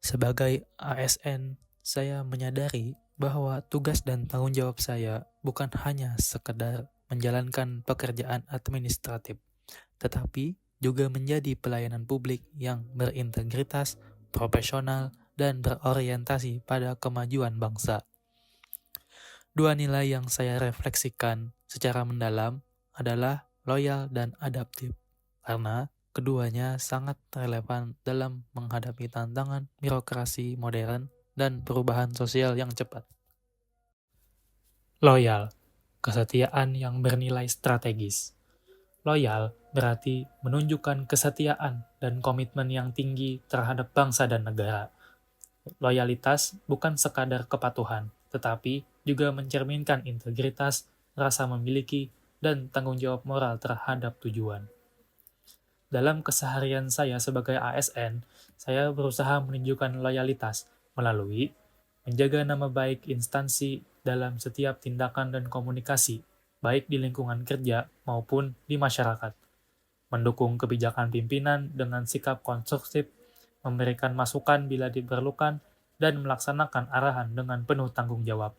Sebagai ASN, saya menyadari bahwa tugas dan tanggung jawab saya bukan hanya sekedar menjalankan pekerjaan administratif, tetapi juga menjadi pelayanan publik yang berintegritas, profesional, dan berorientasi pada kemajuan bangsa. Dua nilai yang saya refleksikan secara mendalam adalah loyal dan adaptif, karena keduanya sangat relevan dalam menghadapi tantangan birokrasi modern dan perubahan sosial yang cepat. Loyal, kesetiaan yang bernilai strategis. Loyal berarti menunjukkan kesetiaan dan komitmen yang tinggi terhadap bangsa dan negara. Loyalitas bukan sekadar kepatuhan, tetapi juga mencerminkan integritas, rasa memiliki, dan tanggung jawab moral terhadap tujuan. Dalam keseharian saya sebagai ASN, saya berusaha menunjukkan loyalitas melalui menjaga nama baik instansi dalam setiap tindakan dan komunikasi, baik di lingkungan kerja maupun di masyarakat. Mendukung kebijakan pimpinan dengan sikap konstruktif, memberikan masukan bila diperlukan, dan melaksanakan arahan dengan penuh tanggung jawab.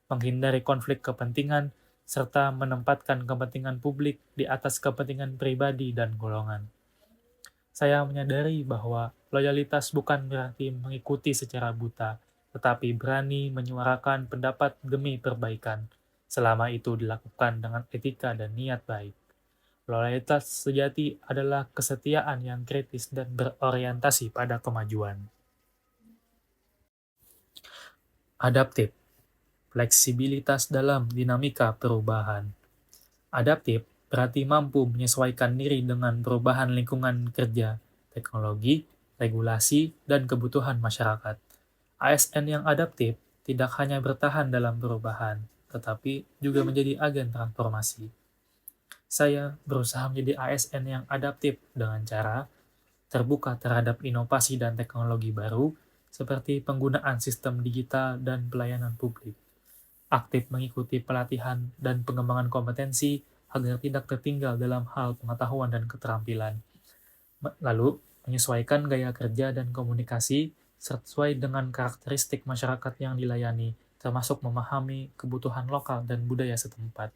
Menghindari konflik kepentingan, serta menempatkan kepentingan publik di atas kepentingan pribadi dan golongan. Saya menyadari bahwa loyalitas bukan berarti mengikuti secara buta, tetapi berani menyuarakan pendapat demi perbaikan, selama itu dilakukan dengan etika dan niat baik. Loyalitas sejati adalah kesetiaan yang kritis dan berorientasi pada kemajuan. Adaptif, fleksibilitas dalam dinamika perubahan. Adaptif berarti mampu menyesuaikan diri dengan perubahan lingkungan kerja, teknologi, regulasi, dan kebutuhan masyarakat. ASN yang adaptif tidak hanya bertahan dalam perubahan, tetapi juga menjadi agen transformasi. Saya berusaha menjadi ASN yang adaptif dengan cara terbuka terhadap inovasi dan teknologi baru, seperti penggunaan sistem digital dan pelayanan publik. Aktif mengikuti pelatihan dan pengembangan kompetensi agar tidak tertinggal dalam hal pengetahuan dan keterampilan. Lalu, menyesuaikan gaya kerja dan komunikasi sesuai dengan karakteristik masyarakat yang dilayani, termasuk memahami kebutuhan lokal dan budaya setempat.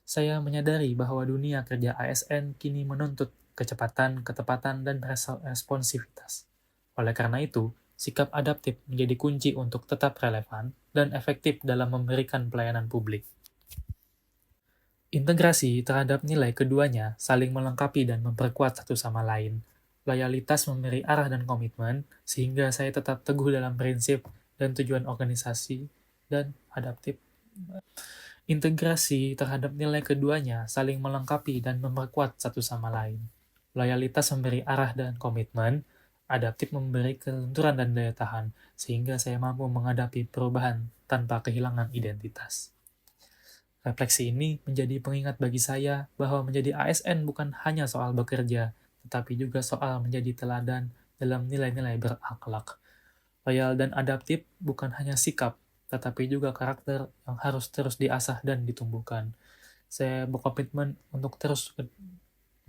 Saya menyadari bahwa dunia kerja ASN kini menuntut kecepatan, ketepatan, dan responsivitas. Oleh karena itu, sikap adaptif menjadi kunci untuk tetap relevan dan efektif dalam memberikan pelayanan publik. Integrasi terhadap nilai keduanya saling melengkapi dan memperkuat satu sama lain. Loyalitas memberi arah dan komitmen, sehingga saya tetap teguh dalam prinsip dan tujuan organisasi, dan adaptif. Integrasi terhadap nilai keduanya saling melengkapi dan memperkuat satu sama lain. Loyalitas memberi arah dan komitmen, adaptif memberi kelenturan dan daya tahan, sehingga saya mampu menghadapi perubahan tanpa kehilangan identitas. Refleksi ini menjadi pengingat bagi saya bahwa menjadi ASN bukan hanya soal bekerja, tetapi juga soal menjadi teladan dalam nilai-nilai berakhlak. Loyal dan adaptif bukan hanya sikap, tetapi juga karakter yang harus terus diasah dan ditumbuhkan. Saya berkomitmen untuk terus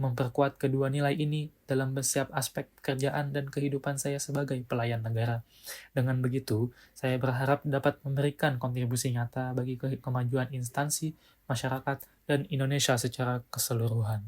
memperkuat kedua nilai ini dalam setiap aspek pekerjaan dan kehidupan saya sebagai pelayan negara. Dengan begitu, saya berharap dapat memberikan kontribusi nyata bagi kemajuan instansi, masyarakat, dan Indonesia secara keseluruhan.